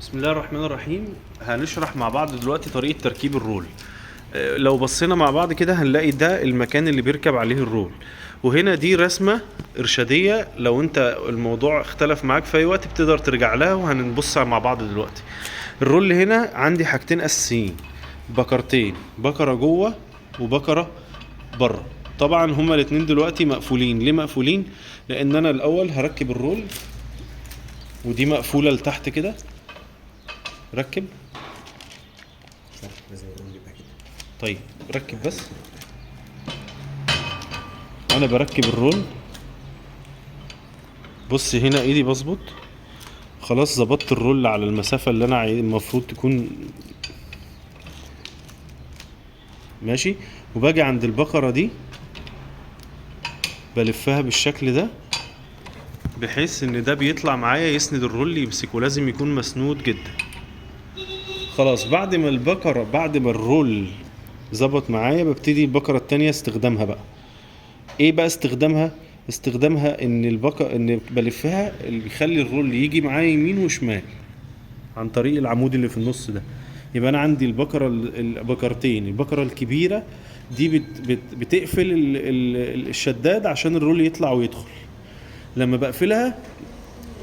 بسم الله الرحمن الرحيم. هنشرح مع بعض دلوقتي طريقة تركيب الرول. لو بصينا مع بعض كده هنلاقي ده المكان اللي بيركب عليه الرول، وهنا دي رسمة إرشادية. لو انت الموضوع اختلف معاك في اي وقت بتقدر ترجع لها، وهنبص مع بعض دلوقتي. الرول هنا عندي حاجتين أساسيين، بكرتين، بكرة جوه وبكرة بره. طبعا هما الاتنين دلوقتي مقفولين. ليه مقفولين؟ لان انا الاول هركب الرول، ودي مقفولة لتحت كده. ركب. صح، لازم يكون يبقى كده. طيب ركب بس. انا بركب الرول، بص هنا ايدي بظبط، خلاص ظبطت الرول على المسافة اللي انا المفروض تكون ماشي. وباجي عند البقرة دي بلفها بالشكل ده، بحيث ان ده بيطلع معايا يسند الرول يمسكه، لازم يكون مسنود جدا. خلاص بعد ما الرول ظبط معايا، ببتدي البقرة التانية استخدامها بقى. ايه بقى استخدامها ان بلفها اللي بيخلي الرول يجي معايا يمين وشمال عن طريق العمود اللي في النص ده. يبقى انا عندي البكرتين. البكرة الكبيرة دي بتقفل الشداد عشان الرول يطلع ويدخل. لما بقفلها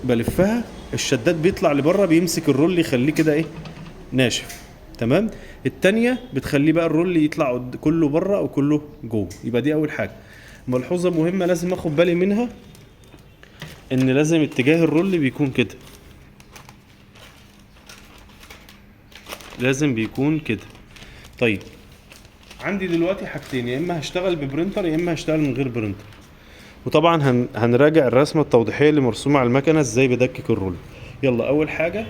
بلفها، الشداد بيطلع لبره، بيمسك الرول يخليه كده ايه، ناشف. تمام. التانية بتخليه بقى الرول يطلع كله بره او كله جوه. يبقى دي اول حاجة. ملحوظة مهمة لازم اخد بالي منها، ان لازم اتجاه الرول بيكون كده، لازم بيكون كده. طيب عندي دلوقتي حاجتين، يا اما هشتغل ببرينتر يا اما هشتغل من غير برينتر. وطبعا هنراجع الرسمة التوضيحية اللي مرسومة على المكنة ازاي بدكك الرول. يلا اول حاجة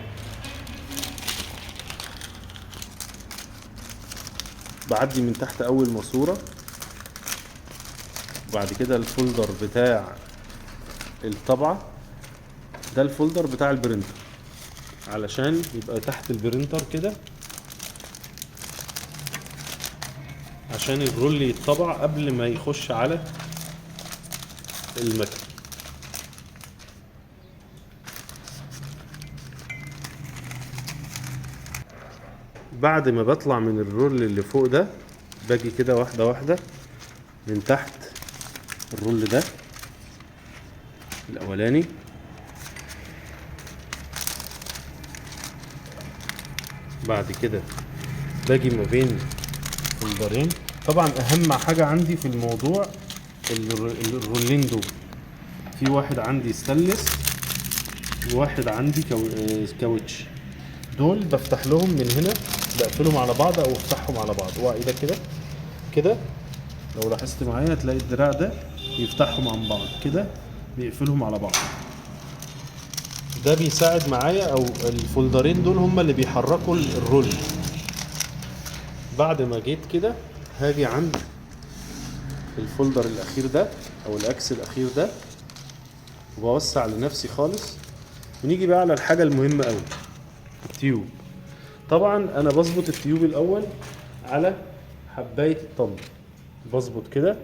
بعدي من تحت اول ماسورة، وبعد كده الفولدر بتاع الطبعة، ده الفولدر بتاع البرينتر علشان يبقى تحت البرينتر كده، عشان الرول يتطبع قبل ما يخش على المكنة. بعد ما بطلع من الرول اللي فوق ده، باجي كده واحدة واحدة من تحت الرول ده الأولاني، بعد كده باجي ما بين فولدرين. طبعا أهم حاجة عندي في الموضوع الرولين دول. في واحد عندي ستانلس وواحد عندي كاوتش. دول بفتح لهم من هنا، بقفلهم على بعض او افتحهم على بعض. اوعى ايدك كده كده. لو لاحظت معايا هتلاقي الدراع ده يفتحهم عن بعض كده، بيقفلهم على بعض. ده بيساعد معايا، او الفولدرين دول هما اللي بيحركوا الرول. بعد ما جيت كده هاجي عند الفولدر الاخير ده او الاكس الاخير ده، وبوسع لنفسي خالص. ونيجي بقى على الحاجة المهمة قوي، التيوب. طبعا انا بظبط التيوب الاول على حباية الطن، بظبط كده.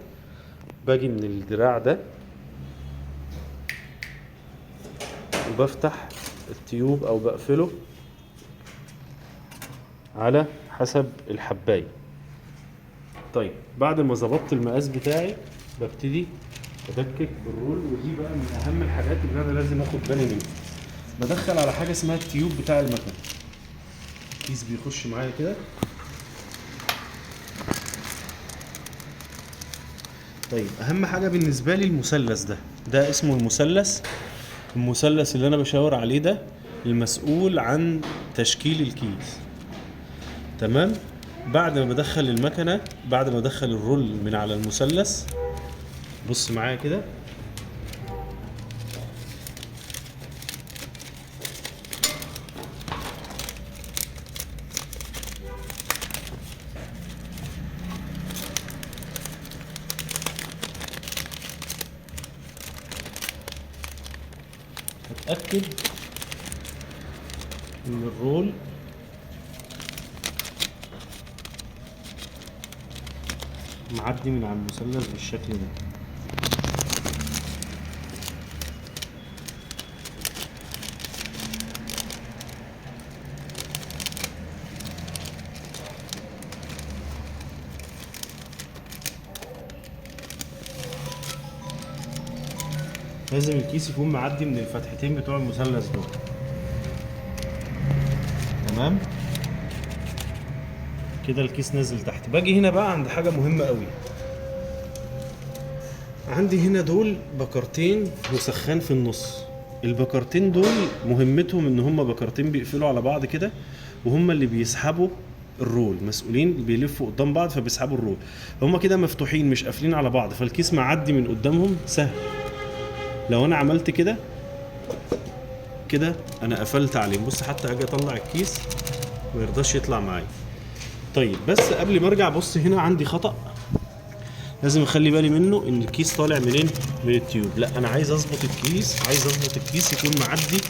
باجي من الدراع ده وبفتح التيوب او بقفله على حسب الحباية. طيب بعد ما ظبطت المقاس بتاعي ببتدي ادكك بالرول. ودي بقى من اهم الحاجات اللي انا لازم اخد بالي منها. بدخل على حاجة اسمها التيوب بتاع المكنة. الكيس بيخش معايا كده. طيب اهم حاجة بالنسبة لي المثلث ده اسمه المثلث اللي انا بشاور عليه ده المسؤول عن تشكيل الكيس. تمام. بعد ما بدخل المكنة، بعد ما ادخل الرول من على المثلث، بص معايا كده، اتأكد ان الرول معدي من على المثلث بالشكل ده. لازم الكيس يكون معدي من الفتحتين بتوع المثلث دول. تمام كده الكيس نازل تحت. باجي هنا بقى عند حاجه مهمه قوي. عندي هنا دول بكرتين وسخان في النص. البكرتين دول مهمتهم ان هم بكرتين بيقفلوا على بعض كده، وهم اللي بيسحبوا الرول، مسؤولين بيلفوا قدام بعض فبيسحبوا الرول. هم كده مفتوحين مش قافلين على بعض، فالكيس معدي من قدامهم سهل. لو انا عملت كده كده انا قفلت عليهم. بص حتى اجي اطلع الكيس ما يرضاش يطلع معايا. طيب بس قبل ما ارجع، بص هنا عندي خطأ لازم اخلي بالي منه، ان الكيس طالع منين؟ من التيوب. لا انا عايز اظبط الكيس يكون معدي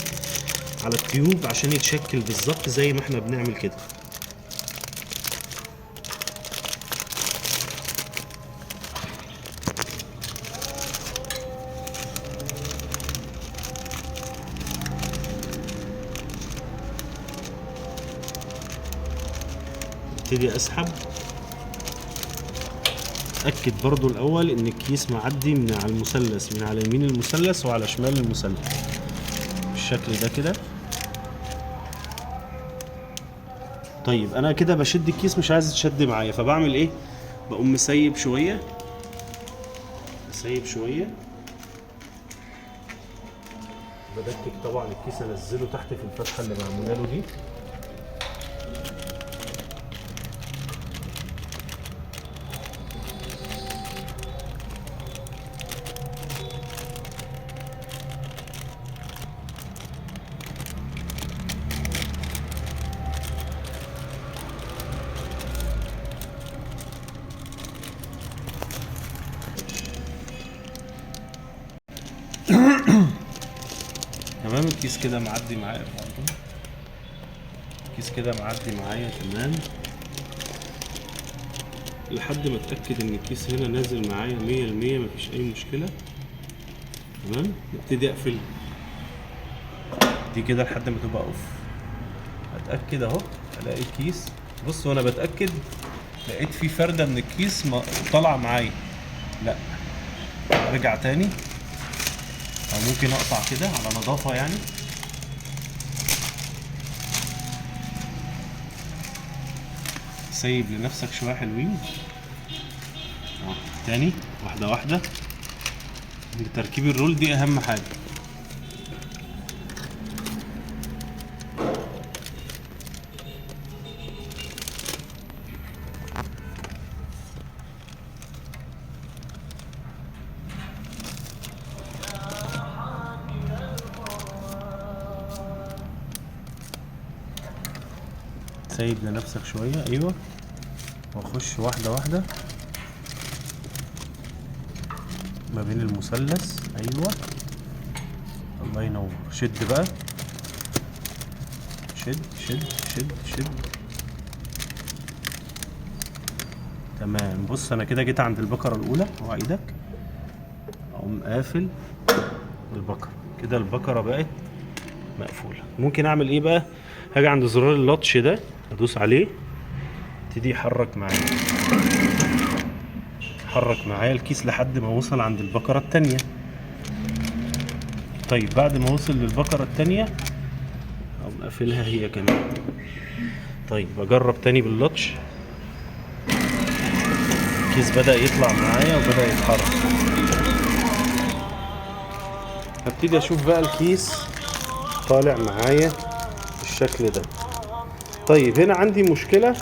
على التيوب عشان يتشكل بالظبط زي ما احنا بنعمل كده. ابتدي اسحب. اتاكد برضو الاول ان الكيس معدي من على المثلث، من على يمين المثلث وعلى شمال المثلث بالشكل ده كده. طيب انا كده بشد الكيس مش عايز يتشد معايا، فبعمل ايه؟ بقوم مسيب شويه بدكك طبعا الكيس انزله تحت في الفتحه اللي معموله له دي. تمام الكيس كده معدي معايا، تمام. لحد ما اتاكد ان الكيس هنا نازل معايا 100%، مفيش اي مشكله. تمام نبتدي اقفل دي كده لحد ما تبقى اوف. اتاكد اهو، الاقي الكيس، بص وانا بتاكد لقيت في فرده من الكيس طالعه معايا. لا ارجع تاني، او ممكن اقطع كده على نظافه يعني. سيب لنفسك شويه حلوين اهو. تاني واحده واحده، تركيب الرول دي اهم حاجه. سيب لنفسك شويه، ايوه، واخش واحده واحده ما بين المثلث. ايوه الله ينور. شد بقى، شد شد شد شد. تمام. بص انا كده جيت عند البكره الاولى، اوعى ايدك، اقوم قافل البكره كده. البكره بقت مقفوله. ممكن اعمل ايه بقى؟ هاجي عند زرار اللطش ده، ادوس عليه، ابتدي يحرك معايا الكيس لحد ما وصل عند البكره التانية. طيب بعد ما وصل للبكره التانية اقوم قافلها هي كمان. طيب اجرب تاني باللطش، الكيس بدأ يطلع معايا وبدأ يتحرك. هبتدي اشوف بقى الكيس طالع معايا بالشكل ده. طيب هنا عندي مشكلة،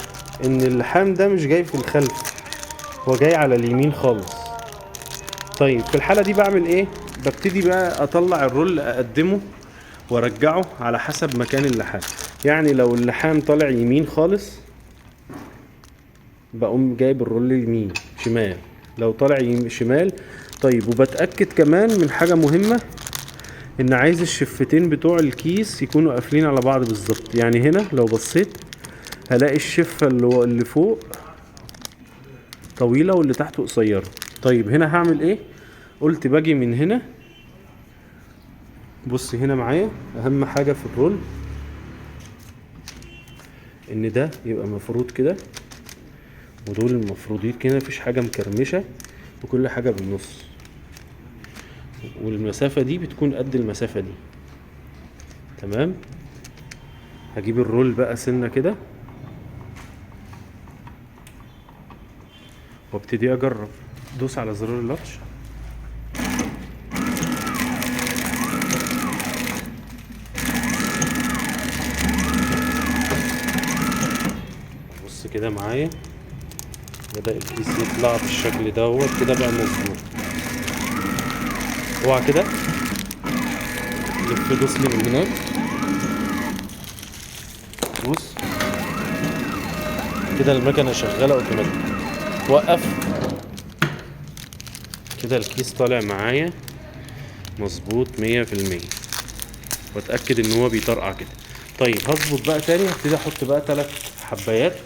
ان اللحام ده مش جاي في الخلف، هو جاي على اليمين خالص. طيب في الحالة دي بعمل ايه؟ ببتدي بقى اطلع الرول، اقدمه وارجعه على حسب مكان اللحام. يعني لو اللحام طالع يمين خالص بقوم جايب الرول يمين، شمال لو طالع شمال. طيب وبتأكد كمان من حاجة مهمة، ان عايز الشفتين بتوع الكيس يكونوا قافلين على بعض بالظبط. يعني هنا لو بصيت هلاقي الشفة اللي فوق طويلة واللي تحت قصيرة. طيب هنا هعمل ايه؟ قلت باجي من هنا، بص هنا معايا اهم حاجة في الرول ان ده يبقى مفروض كده، ودول المفروضين كده، مفيش حاجة مكرمشة وكل حاجة بالنص. والمسافة دي بتكون قد المسافة دي. تمام. هجيب الرول بقى سنة كده وابتدي اجرب. دوس على زرار اللاتش. بص كده معايا بدأ الكيس يطلع بالشكل دوت كده بقى مظبوط. اوعى كده لف، دوس لي من هناك. بص كده المكنة شغالة اوتوماتيك. وقف كده الكيس طالع معايا مظبوط 100%. واتأكد ان هو بيطرقع كده. طيب هظبط بقى تاني، هبتدي احط بقى 3 حبايات